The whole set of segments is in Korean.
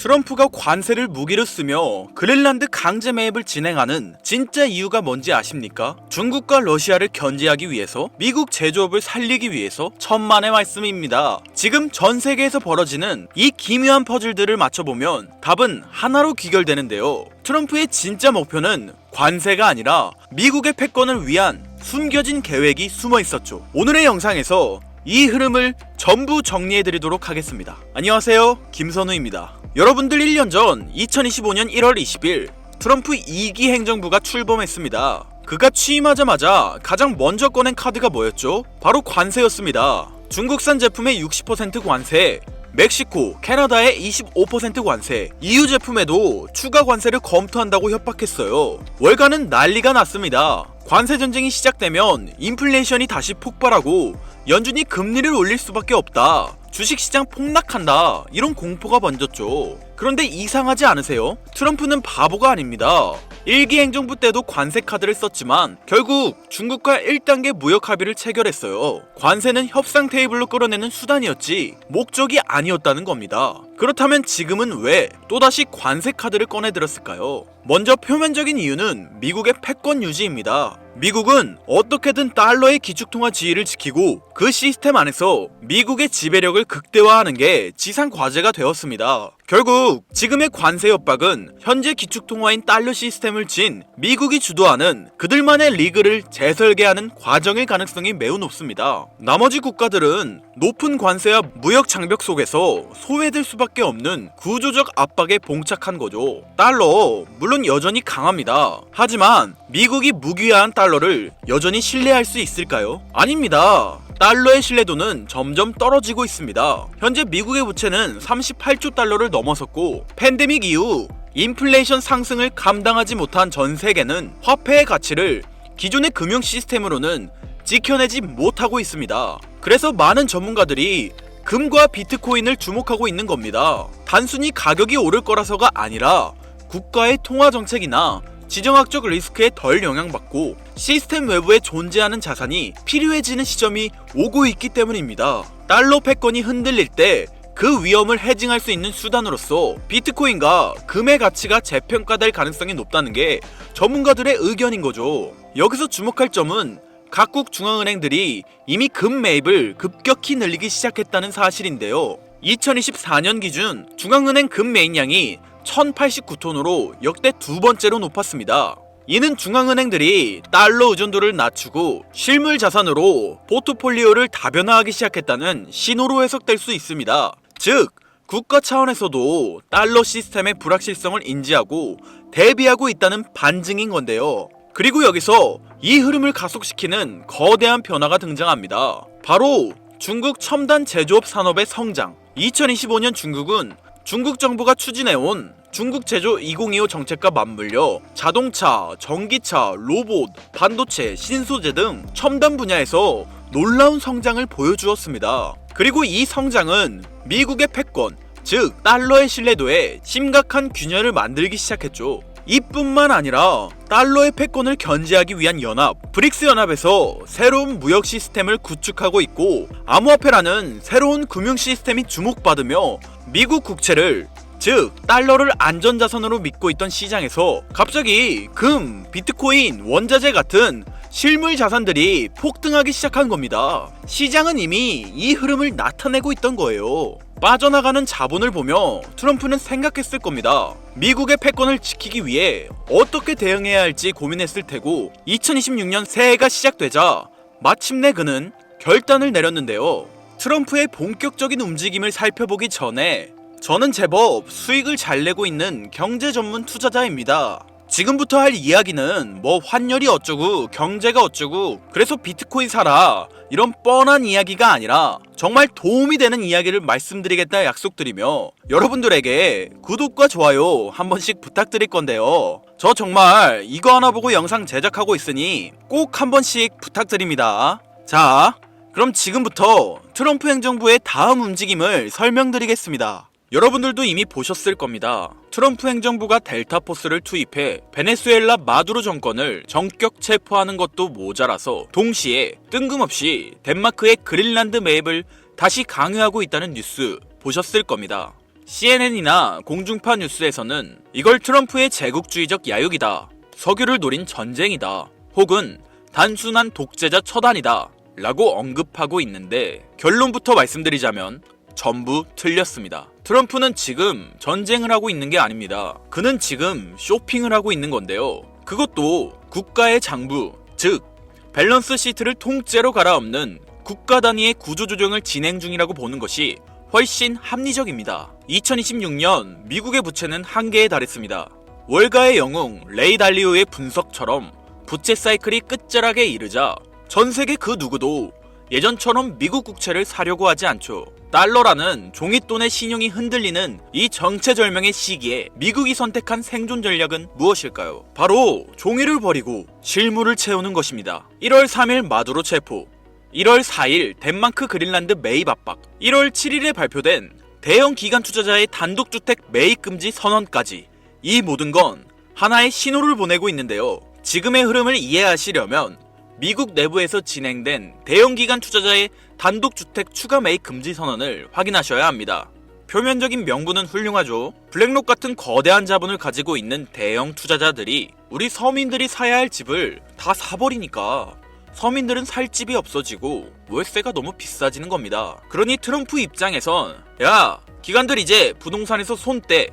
트럼프가 관세를 무기로 쓰며 그린란드 강제 매입을 진행하는 진짜 이유가 뭔지 아십니까? 중국과 러시아를 견제하기 위해서, 미국 제조업을 살리기 위해서 천만의 말씀입니다. 지금 전 세계에서 벌어지는 이 기묘한 퍼즐들을 맞춰보면 답은 하나로 귀결되는데요. 트럼프의 진짜 목표는 관세가 아니라 미국의 패권을 위한 숨겨진 계획이 숨어 있었죠. 오늘의 영상에서 이 흐름을 전부 정리해드리도록 하겠습니다. 안녕하세요, 김선우입니다. 여러분들 1년 전 2025년 1월 20일 트럼프 2기 행정부가 출범했습니다. 그가 취임하자마자 가장 먼저 꺼낸 카드가 뭐였죠? 바로 관세였습니다. 중국산 제품의 60% 관세, 멕시코, 캐나다의 25% 관세, EU 제품에도 추가 관세를 검토한다고 협박했어요. 월가는 난리가 났습니다. 관세 전쟁이 시작되면 인플레이션이 다시 폭발하고 연준이 금리를 올릴 수밖에 없다, 주식시장 폭락한다, 이런 공포가 번졌죠. 그런데 이상하지 않으세요? 트럼프는 바보가 아닙니다. 1기 행정부 때도 관세 카드를 썼지만 결국 중국과 1단계 무역 합의를 체결했어요. 관세는 협상 테이블로 끌어내는 수단이었지 목적이 아니었다는 겁니다. 그렇다면 지금은 왜 또다시 관세 카드를 꺼내들었을까요? 먼저 표면적인 이유는 미국의 패권 유지입니다. 미국은 어떻게든 달러의 기축통화 지위를 지키고 그 시스템 안에서 미국의 지배력을 극대화하는 게 지상 과제가 되었습니다. 결국 지금의 관세 협박은 현재 기축통화인 달러 시스템을 진 미국이 주도하는 그들만의 리그를 재설계하는 과정일 가능성이 매우 높습니다. 나머지 국가들은 높은 관세와 무역 장벽 속에서 소외될 수밖에 없는 구조적 압박에 봉착한 거죠. 달러 물론 여전히 강합니다. 하지만 미국이 무기화한 달러를 여전히 신뢰할 수 있을까요? 아닙니다. 달러의 신뢰도는 점점 떨어지고 있습니다. 현재 미국의 부채는 38조 달러를 넘어섰고, 팬데믹 이후 인플레이션 상승을 감당하지 못한 전 세계는 화폐의 가치를 기존의 금융 시스템으로는 지켜내지 못하고 있습니다. 그래서 많은 전문가들이 금과 비트코인을 주목하고 있는 겁니다. 단순히 가격이 오를 거라서가 아니라 국가의 통화 정책이나 지정학적 리스크에 덜 영향받고 시스템 외부에 존재하는 자산이 필요해지는 시점이 오고 있기 때문입니다. 달러 패권이 흔들릴 때 그 위험을 해징할 수 있는 수단으로서 비트코인과 금의 가치가 재평가될 가능성이 높다는 게 전문가들의 의견인 거죠. 여기서 주목할 점은 각국 중앙은행들이 이미 금 매입을 급격히 늘리기 시작했다는 사실인데요. 2024년 기준 중앙은행 금 매입량이 1089톤으로 역대 두 번째로 높았습니다. 이는 중앙은행들이 달러 의존도를 낮추고 실물 자산으로 포트폴리오를 다변화하기 시작했다는 신호로 해석될 수 있습니다. 즉, 국가 차원에서도 달러 시스템의 불확실성을 인지하고 대비하고 있다는 반증인 건데요. 그리고 여기서 이 흐름을 가속시키는 거대한 변화가 등장합니다. 바로 중국 첨단 제조업 산업의 성장. 2025년 중국은 중국 정부가 추진해온 중국 제조 2025 정책과 맞물려 자동차, 전기차, 로봇, 반도체, 신소재 등 첨단 분야에서 놀라운 성장을 보여주었습니다. 그리고 이 성장은 미국의 패권, 즉 달러의 신뢰도에 심각한 균열을 만들기 시작했죠. 이뿐만 아니라 달러의 패권을 견제하기 위한 연합, 브릭스 연합에서 새로운 무역 시스템을 구축하고 있고, 암호화폐라는 새로운 금융 시스템이 주목받으며 미국 국채를, 즉 달러를 안전자산으로 믿고 있던 시장에서 갑자기 금, 비트코인, 원자재 같은 실물 자산들이 폭등하기 시작한 겁니다. 시장은 이미 이 흐름을 나타내고 있던 거예요. 빠져나가는 자본을 보며 트럼프는 생각했을 겁니다. 미국의 패권을 지키기 위해 어떻게 대응해야 할지 고민했을 테고, 2026년 새해가 시작되자 마침내 그는 결단을 내렸는데요. 트럼프의 본격적인 움직임을 살펴보기 전에 저는 제법 수익을 잘 내고 있는 경제 전문 투자자입니다. 지금부터 할 이야기는 뭐 환율이 어쩌고 경제가 어쩌고 그래서 비트코인 사라 이런 뻔한 이야기가 아니라 정말 도움이 되는 이야기를 말씀드리겠다 약속드리며 여러분들에게 구독과 좋아요 한 번씩 부탁드릴 건데요. 저 정말 이거 하나 보고 영상 제작하고 있으니 꼭 한 번씩 부탁드립니다. 자, 그럼 지금부터 트럼프 행정부의 다음 움직임을 설명드리겠습니다. 여러분들도 이미 보셨을 겁니다. 트럼프 행정부가 델타포스를 투입해 베네수엘라 마두로 정권을 전격 체포하는 것도 모자라서 동시에 뜬금없이 덴마크의 그린란드 매입을 다시 강요하고 있다는 뉴스 보셨을 겁니다. CNN이나 공중파 뉴스에서는 이걸 트럼프의 제국주의적 야욕이다, 석유를 노린 전쟁이다, 혹은 단순한 독재자 처단이다 라고 언급하고 있는데, 결론부터 말씀드리자면 전부 틀렸습니다. 트럼프는 지금 전쟁을 하고 있는 게 아닙니다. 그는 지금 쇼핑을 하고 있는 건데요. 그것도 국가의 장부, 즉 밸런스 시트를 통째로 갈아엎는 국가 단위의 구조조정을 진행 중이라고 보는 것이 훨씬 합리적입니다. 2026년 미국의 부채는 한계에 달했습니다. 월가의 영웅 레이 달리오의 분석처럼 부채 사이클이 끝자락에 이르자 전 세계 그 누구도 예전처럼 미국 국채를 사려고 하지 않죠. 달러라는 종잇돈의 신용이 흔들리는 이 정체절명의 시기에 미국이 선택한 생존 전략은 무엇일까요? 바로 종이를 버리고 실물을 채우는 것입니다. 1월 3일 마두로 체포, 1월 4일 덴마크 그린란드 매입 압박, 1월 7일에 발표된 대형 기관 투자자의 단독주택 매입 금지 선언까지, 이 모든 건 하나의 신호를 보내고 있는데요. 지금의 흐름을 이해하시려면 미국 내부에서 진행된 대형 기관 투자자의 단독주택 추가 매입 금지 선언을 확인하셔야 합니다. 표면적인 명분은 훌륭하죠. 블랙록 같은 거대한 자본을 가지고 있는 대형 투자자들이 우리 서민들이 사야 할 집을 다 사버리니까 서민들은 살 집이 없어지고 월세가 너무 비싸지는 겁니다. 그러니 트럼프 입장에선 야, 기관들 이제 부동산에서 손 떼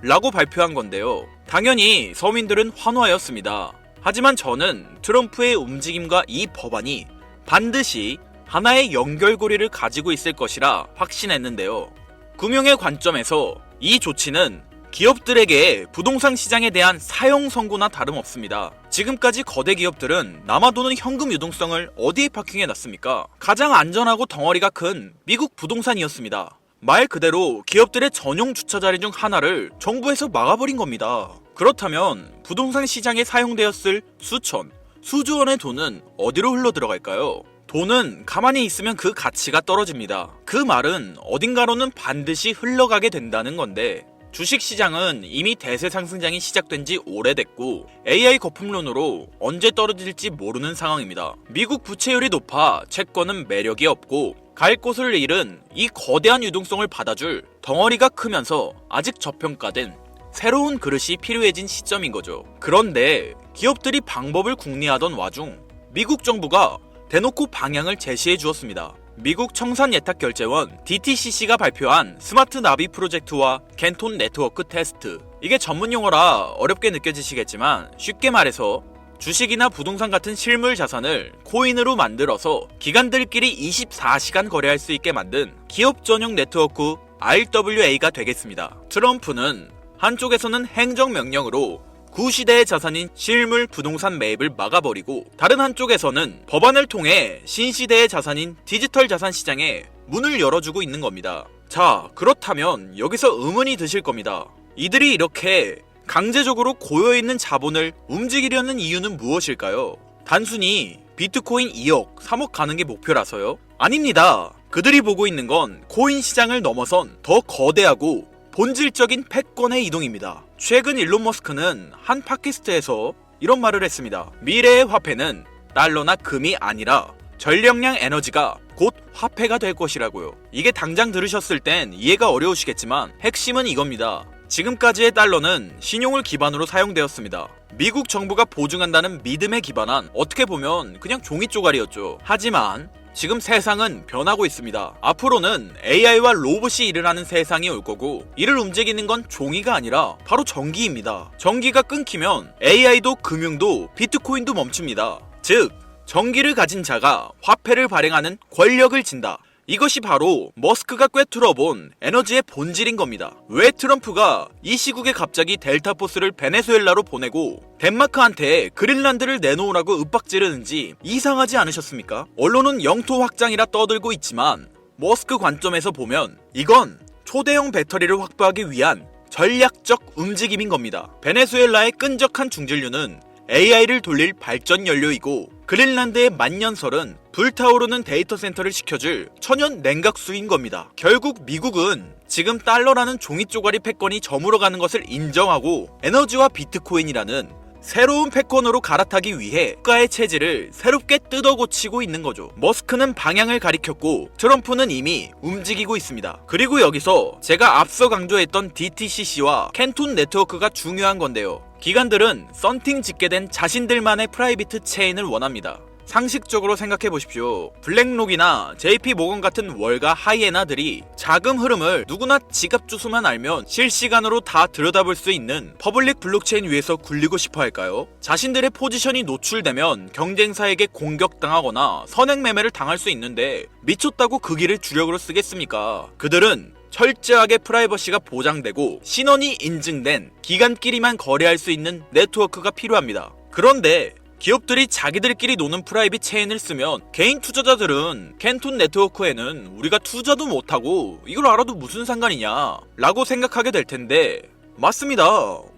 라고 발표한 건데요. 당연히 서민들은 환호하였습니다. 하지만 저는 트럼프의 움직임과 이 법안이 반드시 하나의 연결고리를 가지고 있을 것이라 확신했는데요. 금융의 관점에서 이 조치는 기업들에게 부동산 시장에 대한 사형 선고나 다름없습니다. 지금까지 거대 기업들은 남아도는 현금 유동성을 어디에 파킹해놨습니까? 가장 안전하고 덩어리가 큰 미국 부동산이었습니다. 말 그대로 기업들의 전용 주차 자리 중 하나를 정부에서 막아버린 겁니다. 그렇다면 부동산 시장에 사용되었을 수천, 수조 원의 돈은 어디로 흘러들어갈까요? 돈은 가만히 있으면 그 가치가 떨어집니다. 그 말은 어딘가로는 반드시 흘러가게 된다는 건데, 주식시장은 이미 대세 상승장이 시작된 지 오래됐고 AI 거품론으로 언제 떨어질지 모르는 상황입니다. 미국 부채율이 높아 채권은 매력이 없고 갈 곳을 잃은 이 거대한 유동성을 받아줄 덩어리가 크면서 아직 저평가된 새로운 그릇이 필요해진 시점인 거죠. 그런데 기업들이 방법을 궁리하던 와중 미국 정부가 대놓고 방향을 제시해 주었습니다. 미국 청산예탁결제원 DTCC가 발표한 스마트 나비 프로젝트와 겐톤 네트워크 테스트, 이게 전문용어라 어렵게 느껴지시겠지만 쉽게 말해서 주식이나 부동산 같은 실물 자산을 코인으로 만들어서 기관들끼리 24시간 거래할 수 있게 만든 기업 전용 네트워크 RWA가 되겠습니다. 트럼프는 한쪽에서는 행정명령으로 구시대의 자산인 실물 부동산 매입을 막아버리고 다른 한쪽에서는 법안을 통해 신시대의 자산인 디지털 자산 시장에 문을 열어주고 있는 겁니다. 자, 그렇다면 여기서 의문이 드실 겁니다. 이들이 이렇게 강제적으로 고여있는 자본을 움직이려는 이유는 무엇일까요? 단순히 비트코인 2억, 3억 가는 게 목표라서요? 아닙니다. 그들이 보고 있는 건 코인 시장을 넘어선 더 거대하고 본질적인 패권의 이동입니다. 최근 일론 머스크는 한 팟캐스트에서 이런 말을 했습니다. 미래의 화폐는 달러나 금이 아니라 전력량 에너지가 곧 화폐가 될 것이라고요. 이게 당장 들으셨을 땐 이해가 어려우시겠지만 핵심은 이겁니다. 지금까지의 달러는 신용을 기반으로 사용되었습니다. 미국 정부가 보증한다는 믿음에 기반한, 어떻게 보면 그냥 종이 쪼가리였죠. 하지만 지금 세상은 변하고 있습니다. 앞으로는 AI와 로봇이 일을 하는 세상이 올 거고, 이를 움직이는 건 종이가 아니라 바로 전기입니다. 전기가 끊기면 AI도 금융도 비트코인도 멈춥니다. 즉, 전기를 가진 자가 화폐를 발행하는 권력을 진다. 이것이 바로 머스크가 꿰뚫어본 에너지의 본질인 겁니다. 왜 트럼프가 이 시국에 갑자기 델타포스를 베네수엘라로 보내고 덴마크한테 그린란드를 내놓으라고 윽박지르는지 이상하지 않으셨습니까? 언론은 영토 확장이라 떠들고 있지만 머스크 관점에서 보면 이건 초대형 배터리를 확보하기 위한 전략적 움직임인 겁니다. 베네수엘라의 끈적한 중진류는 AI를 돌릴 발전 연료이고, 그린란드의 만년설은 불타오르는 데이터 센터를 식혀줄 천연 냉각수인 겁니다. 결국 미국은 지금 달러라는 종이 쪼가리 패권이 저물어가는 것을 인정하고 에너지와 비트코인이라는 새로운 패권으로 갈아타기 위해 국가의 체질을 새롭게 뜯어고치고 있는 거죠. 머스크는 방향을 가리켰고 트럼프는 이미 움직이고 있습니다. 그리고 여기서 제가 앞서 강조했던 DTCC와 캔톤 네트워크가 중요한 건데요. 기관들은 썬팅 짓게 된 자신들만의 프라이빗 체인을 원합니다. 상식적으로 생각해 보십시오. 블랙록이나 JP모건 같은 월가 하이에나들이 자금 흐름을 누구나 지갑 주소만 알면 실시간으로 다 들여다볼 수 있는 퍼블릭 블록체인 위에서 굴리고 싶어 할까요? 자신들의 포지션이 노출되면 경쟁사에게 공격당하거나 선행 매매를 당할 수 있는데 미쳤다고 그 길을 주력으로 쓰겠습니까? 그들은 철저하게 프라이버시가 보장되고 신원이 인증된 기관끼리만 거래할 수 있는 네트워크가 필요합니다. 그런데 기업들이 자기들끼리 노는 프라이빗 체인을 쓰면 개인 투자자들은 캔톤 네트워크에는 우리가 투자도 못하고 이걸 알아도 무슨 상관이냐 라고 생각하게 될 텐데 맞습니다.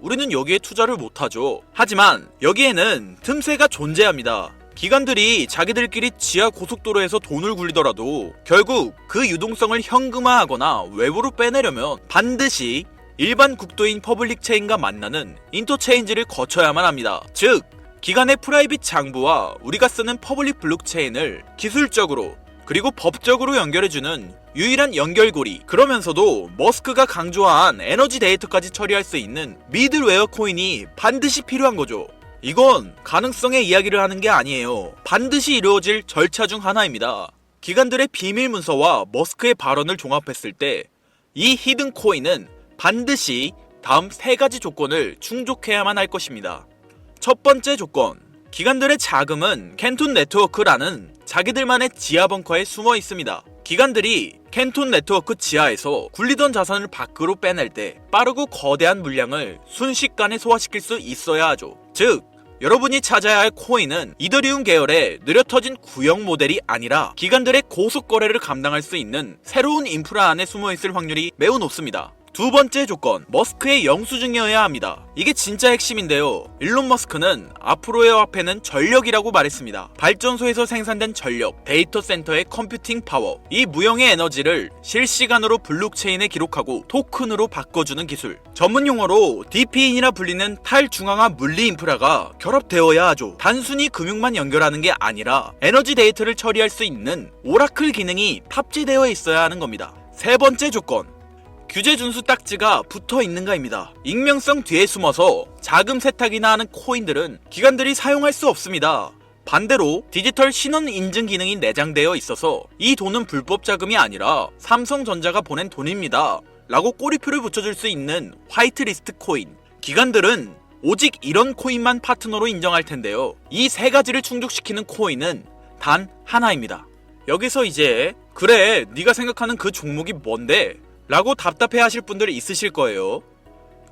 우리는 여기에 투자를 못하죠. 하지만 여기에는 틈새가 존재합니다. 기관들이 자기들끼리 지하 고속도로에서 돈을 굴리더라도 결국 그 유동성을 현금화하거나 외부로 빼내려면 반드시 일반 국도인 퍼블릭 체인과 만나는 인터체인지를 거쳐야만 합니다. 즉 기관의 프라이빗 장부와 우리가 쓰는 퍼블릭 블록체인을 기술적으로 그리고 법적으로 연결해주는 유일한 연결고리, 그러면서도 머스크가 강조한 에너지 데이터까지 처리할 수 있는 미들웨어 코인이 반드시 필요한 거죠. 이건 가능성의 이야기를 하는 게 아니에요. 반드시 이루어질 절차 중 하나입니다. 기관들의 비밀 문서와 머스크의 발언을 종합했을 때 이 히든 코인은 반드시 다음 3가지 조건을 충족해야만 할 것입니다. 첫 번째 조건, 기관들의 자금은 캔톤 네트워크라는 자기들만의 지하 벙커에 숨어 있습니다. 기관들이 캔톤 네트워크 지하에서 굴리던 자산을 밖으로 빼낼 때 빠르고 거대한 물량을 순식간에 소화시킬 수 있어야 하죠. 즉, 여러분이 찾아야 할 코인은 이더리움 계열의 느려터진 구형 모델이 아니라 기관들의 고속 거래를 감당할 수 있는 새로운 인프라 안에 숨어 있을 확률이 매우 높습니다. 두 번째 조건, 머스크의 영수증이어야 합니다. 이게 진짜 핵심인데요. 일론 머스크는 앞으로의 화폐는 전력이라고 말했습니다. 발전소에서 생산된 전력, 데이터 센터의 컴퓨팅 파워, 이 무형의 에너지를 실시간으로 블록체인에 기록하고 토큰으로 바꿔주는 기술. 전문 용어로 DP인이라 불리는 탈중앙화 물리 인프라가 결합되어야 하죠. 단순히 금융만 연결하는 게 아니라 에너지 데이터를 처리할 수 있는 오라클 기능이 탑재되어 있어야 하는 겁니다. 세 번째 조건, 규제 준수 딱지가 붙어 있는가입니다. 익명성 뒤에 숨어서 자금 세탁이나 하는 코인들은 기관들이 사용할 수 없습니다. 반대로 디지털 신원 인증 기능이 내장되어 있어서 이 돈은 불법 자금이 아니라 삼성전자가 보낸 돈입니다 라고 꼬리표를 붙여줄 수 있는 화이트리스트 코인. 기관들은 오직 이런 코인만 파트너로 인정할 텐데요. 이 3가지를 충족시키는 코인은 단 하나입니다. 여기서 이제 그래 네가 생각하는 그 종목이 뭔데? 라고 답답해 하실 분들이 있으실 거예요.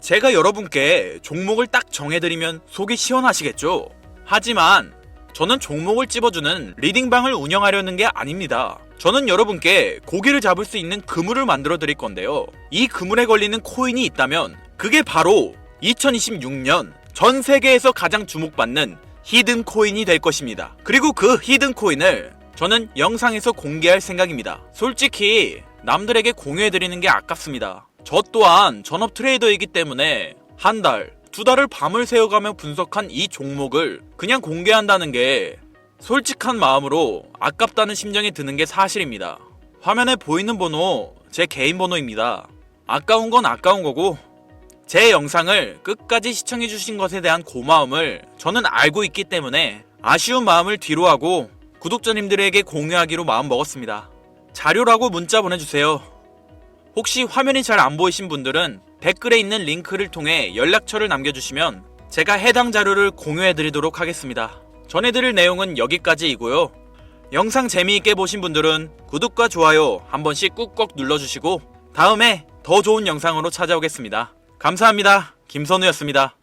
제가 여러분께 종목을 딱 정해드리면 속이 시원하시겠죠? 하지만 저는 종목을 찝어주는 리딩방을 운영하려는 게 아닙니다. 저는 여러분께 고기를 잡을 수 있는 그물을 만들어 드릴 건데요. 이 그물에 걸리는 코인이 있다면 그게 바로 2026년 전 세계에서 가장 주목받는 히든 코인이 될 것입니다. 그리고 그 히든 코인을 저는 영상에서 공개할 생각입니다. 솔직히 남들에게 공유해드리는 게 아깝습니다. 저 또한 전업 트레이더이기 때문에 한 달, 2달을 밤을 새워가며 분석한 이 종목을 그냥 공개한다는 게 솔직한 마음으로 아깝다는 심정이 드는 게 사실입니다. 화면에 보이는 번호 제 개인 번호입니다. 아까운 건 아까운 거고 제 영상을 끝까지 시청해주신 것에 대한 고마움을 저는 알고 있기 때문에 아쉬운 마음을 뒤로하고 구독자님들에게 공유하기로 마음먹었습니다. 자료라고 문자 보내주세요. 혹시 화면이 잘 안 보이신 분들은 댓글에 있는 링크를 통해 연락처를 남겨주시면 제가 해당 자료를 공유해드리도록 하겠습니다. 전해드릴 내용은 여기까지이고요. 영상 재미있게 보신 분들은 구독과 좋아요 한 번씩 꾹꾹 눌러주시고 다음에 더 좋은 영상으로 찾아오겠습니다. 감사합니다. 김선우였습니다.